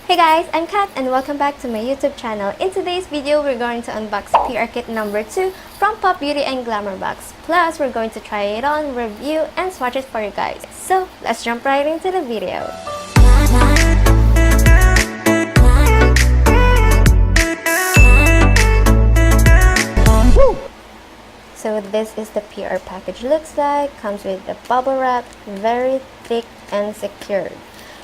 Hey guys, I'm Katt and welcome back to my YouTube channel. In today's video, we're going to unbox PR kit number 2 from Pop Beauty and GlamourboxPH. Plus, we're going to try it on, review, and swatch it for you guys. So, let's jump right into the video. Woo! So this is the PR package looks like. Comes with the bubble wrap, very thick and secured.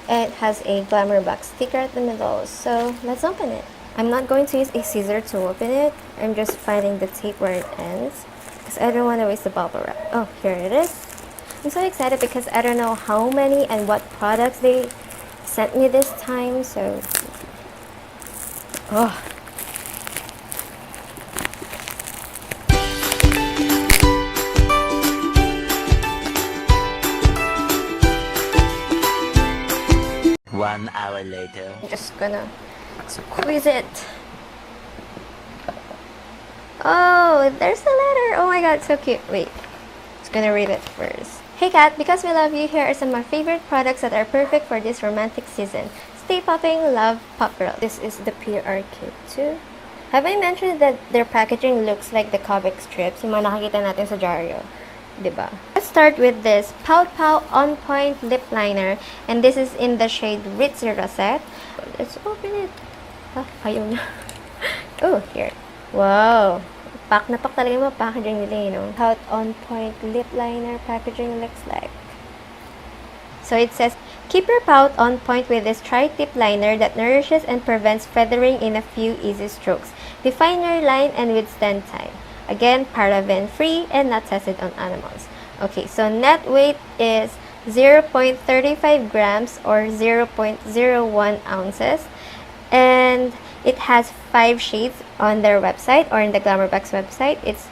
It has a Glamour box sticker at the middle, so let's open it. I'm not going to use a scissor to open it. I'm just finding the tape where it ends because I don't want to waste the bubble wrap. Oh, here it is. I'm so excited because I don't know how many and what products they sent me this time, so oh. One hour later. I'm just gonna squeeze it. Oh, there's a letter. Oh my god, so cute. Wait, just gonna read it first. Hey Katt, because we love you, here are some of my favorite products that are perfect for this romantic season. Stay popping, love, Pop Girl. This is the PR kit too. Have I mentioned that their packaging looks like the comic strips? Yung mga nakikita natin sa Diaryo. Diba? Let's start with this Pout On Point Lip Liner, and this is in the shade Ritzy Rosette. Let's open it. Ah, ayaw na. Oh, here. Wow. Pack na pack talaga yung mga packaging nila, you know. Pout On Point Lip Liner packaging looks like. So it says, keep your pout on point with this tri-tip liner that nourishes and prevents feathering in a few easy strokes. Define your line and withstand time. Again, paraben-free and not tested on animals. Okay, so net weight is 0.35 grams or 0.01 ounces. And it has 5 shades on their website or in the GlamourboxPH website. It's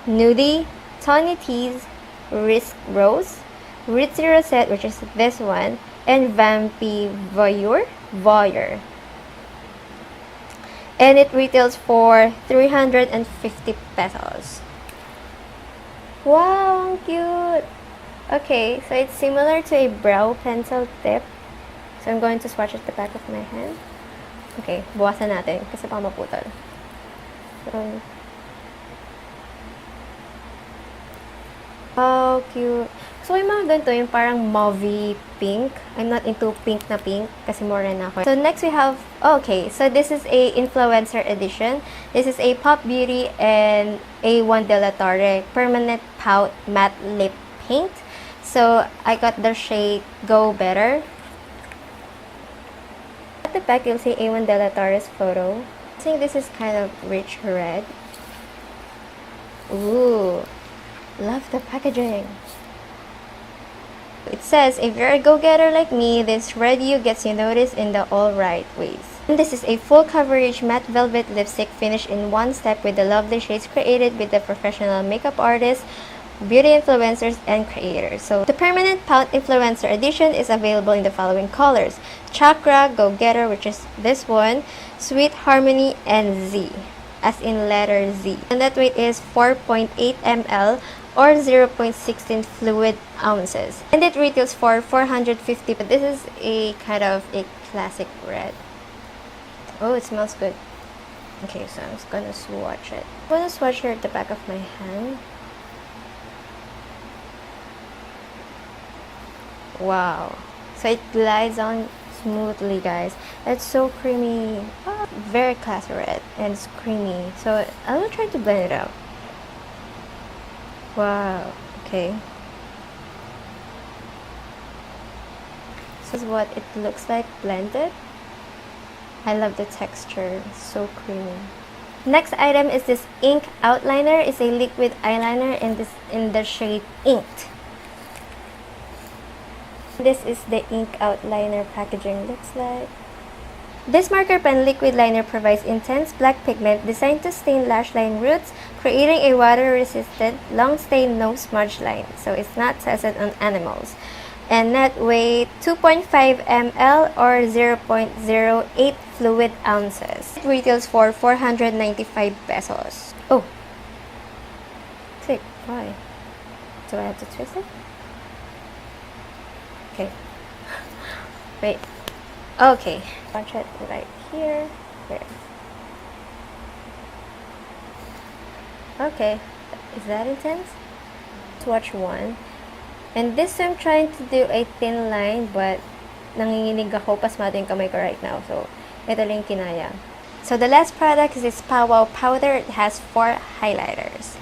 Nudie, Tawny Tease, Risk Rose, Ritzy Rosette, which is this one, and Vampy Voyeur. And it retails for 350 pesos. Wow, cute! Okay, so it's similar to a brow pencil tip. So I'm going to swatch at the back of my hand. Okay, buwasan natin kasi baka maputol. Oh, cute. So, yung mga ganito, yung parang mauvey pink. I'm not into pink na pink kasi more na ako. So, next we have, okay, so this is a influencer edition. This is a Pop Beauty and A1 de la Torre Permanent Pout Matte Lip Paint. So, I got the shade Go Better. At the back, you'll see A1 de la Torre's photo. I think this is kind of rich red. Ooh, love the packaging. It says, if you're a go-getter like me, this red hue gets you noticed in the alright ways. And this is a full coverage matte velvet lipstick finished in one step with the lovely shades created with the professional makeup artists, beauty influencers, and creators. So, the Permanent Pout Influencer Edition is available in the following colors. Chakra, Go-Getter, which is this one, Sweet Harmony, and Z, as in letter Z. And that weight is 4.8 ml or 0.16 fluid ounces. And it retails for 450, but this is a kind of a classic red. Oh, it smells good. Okay, so I'm just gonna swatch it. I'm gonna swatch here at the back of my hand. Wow. So it glides on smoothly, guys. It's so creamy. Oh, very classy red and it's creamy. So I'm gonna try to blend it out. Wow, okay. This is what it looks like blended. I love the texture, so creamy. Next item is this ink outliner. It's a liquid eyeliner in the shade Inked. This is the ink outliner packaging looks like. This marker pen liquid liner provides intense black pigment designed to stain lash line roots, creating a water-resistant, long-stay no smudge line. So it's not tested on animals. And net weight 2.5 ml or 0.08 fluid ounces. It retails for 495 pesos. Oh, sick. Why? Do I have to twist it? Okay. Wait. Okay, watch it right here. Where? Okay, is that intense? Let's watch one. And this I'm trying to do a thin line, but nanginginig ako, pasmado yung kamay ko right now. So, ito lang kinaya. So, the last product is this Pout powder. It has 4 highlighters.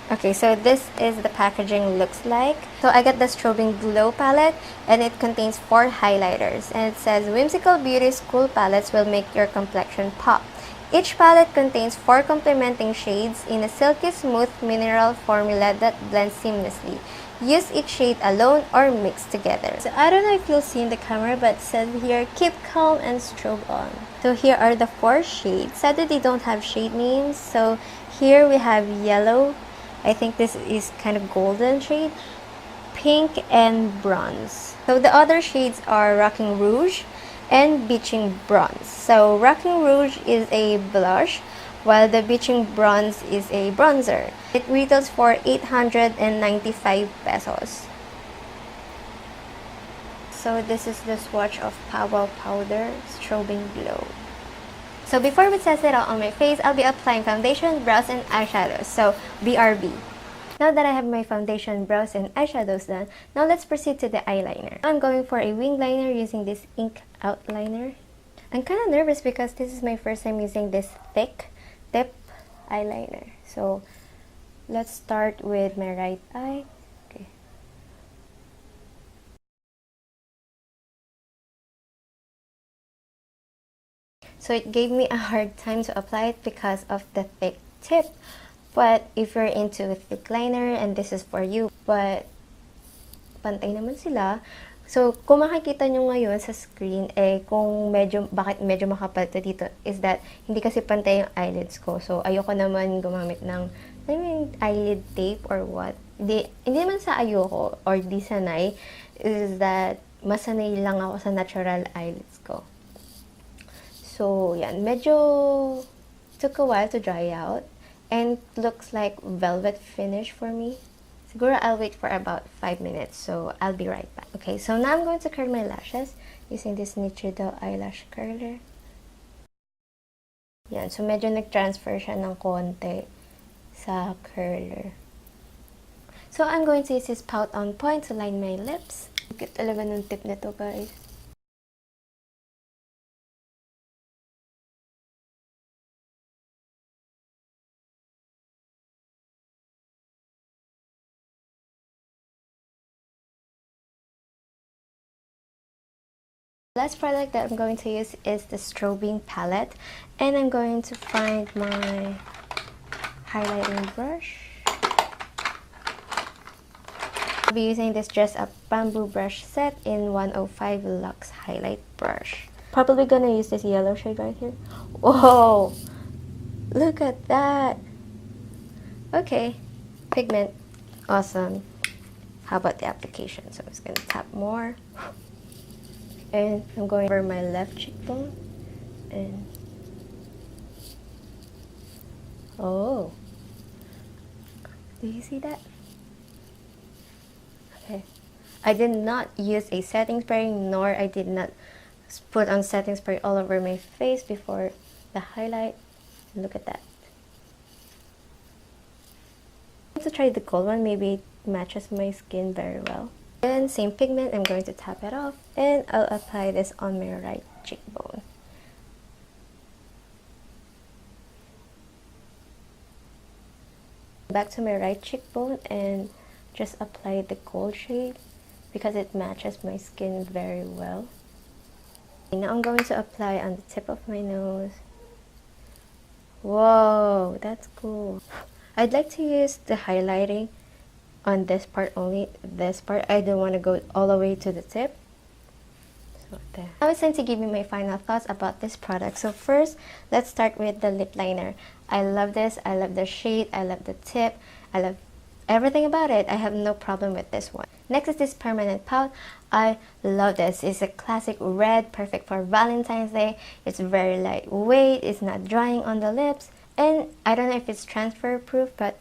Okay, so this is the packaging looks like. So I got the Strobin Glow palette, and it contains 4 highlighters. And it says, Whimsical Beauty's cool palettes will make your complexion pop. Each palette contains 4 complementing shades in a silky smooth mineral formula that blends seamlessly. Use each shade alone or mixed together. So I don't know if you'll see in the camera, but it says here, keep calm and strobe on. So here are the 4 shades. Sadly, they don't have shade names. So here we have yellow. I think this is kind of golden shade, pink, and bronze. So the other shades are Rocking Rouge and Beaching Bronze. So Rocking Rouge is a blush, while the Beaching Bronze is a bronzer. It retails for 895 pesos. So this is the swatch of Pout powder, Strobin Glow. So before we test it out on my face, I'll be applying foundation, brows, and eyeshadows. So BRB. Now that I have my foundation, brows, and eyeshadows done, now let's proceed to the eyeliner. I'm going for a wing liner using this ink outliner. I'm kind of nervous because this is my first time using this thick tip eyeliner. So let's start with my right eye. Okay. So it gave me a hard time to apply it because of the thick tip. But if you're into a thick liner and this is for you, but pantay naman sila. So kung makikita nyo ngayon sa screen, kung bakit medyo makapal to dito, is that hindi kasi pantay yung eyelids ko. So ayoko naman gumamit ng eyelid tape or what. Hindi naman sa ayoko or di sanay, is that masanay lang ako sa natural eyelids ko. So yan, medyo took a while to dry out. And looks like velvet finish for me. Siguro I'll wait for about 5 minutes, so I'll be right back. Okay, so now I'm going to curl my lashes using this Nichido eyelash curler. Yan, so medyo nag-transfer siya ng konti sa curler. So I'm going to use this Pout on Point to line my lips. Cute talaga ng tip nito, guys. Last product that I'm going to use is the Strobin palette, and I'm going to find my highlighting brush. I'll be using this Dress Up bamboo brush set in 105 Luxe highlight brush. Probably gonna use this yellow shade right here. Whoa! Look at that! Okay, pigment, awesome. How about the application? So I'm just gonna tap more. And I'm going over my left cheekbone, and oh, do you see that? Okay, I did not use a setting spray, nor I did not put on setting spray all over my face before the highlight. Look at that. I'm going to try the gold one, maybe it matches my skin very well. And same pigment, I'm going to tap it off, and I'll apply this on my right cheekbone. Back to my right cheekbone and just apply the gold shade because it matches my skin very well. Now I'm going to apply on the tip of my nose. Whoa, that's cool. I'd like to use the highlighting on this part only. This part, I don't want to go all the way to the tip. So there. Now it's time to give you my final thoughts about this product. So first, let's start with the lip liner. I love this. I love the shade. I love the tip. I love everything about it. I have no problem with this one. Next is this permanent pout. I love this. It's a classic red, perfect for Valentine's Day. It's very lightweight. It's not drying on the lips. And I don't know if it's transfer proof, but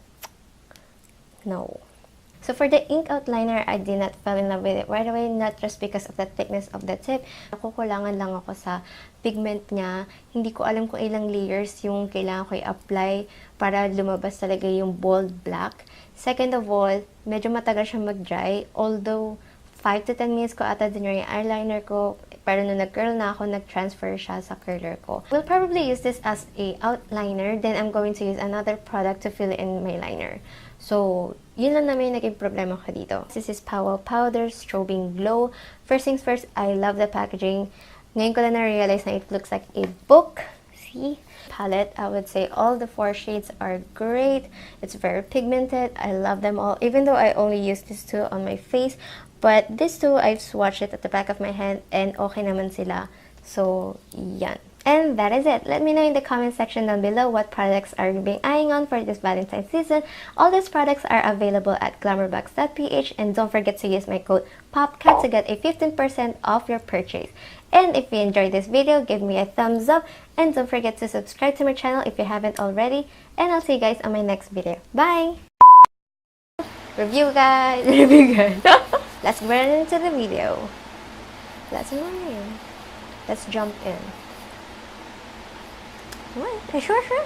no. So for the ink outliner, I did not fall in love with it right away, not just because of the thickness of the tip. Nakukulangan lang ako sa pigment niya. Hindi ko alam kung ilang layers yung kailangan ko i-apply para lumabas talaga yung bold black. Second of all, medyo matagal siya mag-dry. Although, 5 to 10 minutes ko ata din yung eyeliner ko. Pero nung nag-curl na ako, nag-transfer siya sa curler ko. We'll probably use this as a outliner. Then, I'm going to use another product to fill in my liner. So, yun lang naman yung naging problema ko dito. This is Pout Powder Strobin Glow. First things first, I love the packaging. Ngayon ko lang na-realize na it looks like a book. See? Palette, I would say all the 4 shades are great. It's very pigmented. I love them all. Even though I only use these 2 on my face. But these 2, I've swatched it at the back of my hand and okay naman sila. So, yan. And that is it. Let me know in the comment section down below what products are you being eyeing on for this Valentine's season. All these products are available at GlamourboxPH, and don't forget to use my code POPCAT to get a 15% off your purchase. And if you enjoyed this video, give me a thumbs up, and don't forget to subscribe to my channel if you haven't already. And I'll see you guys on my next video. Bye! Review guys! Review guys! Let's get into the video. Let's jump in. What? Are you sure?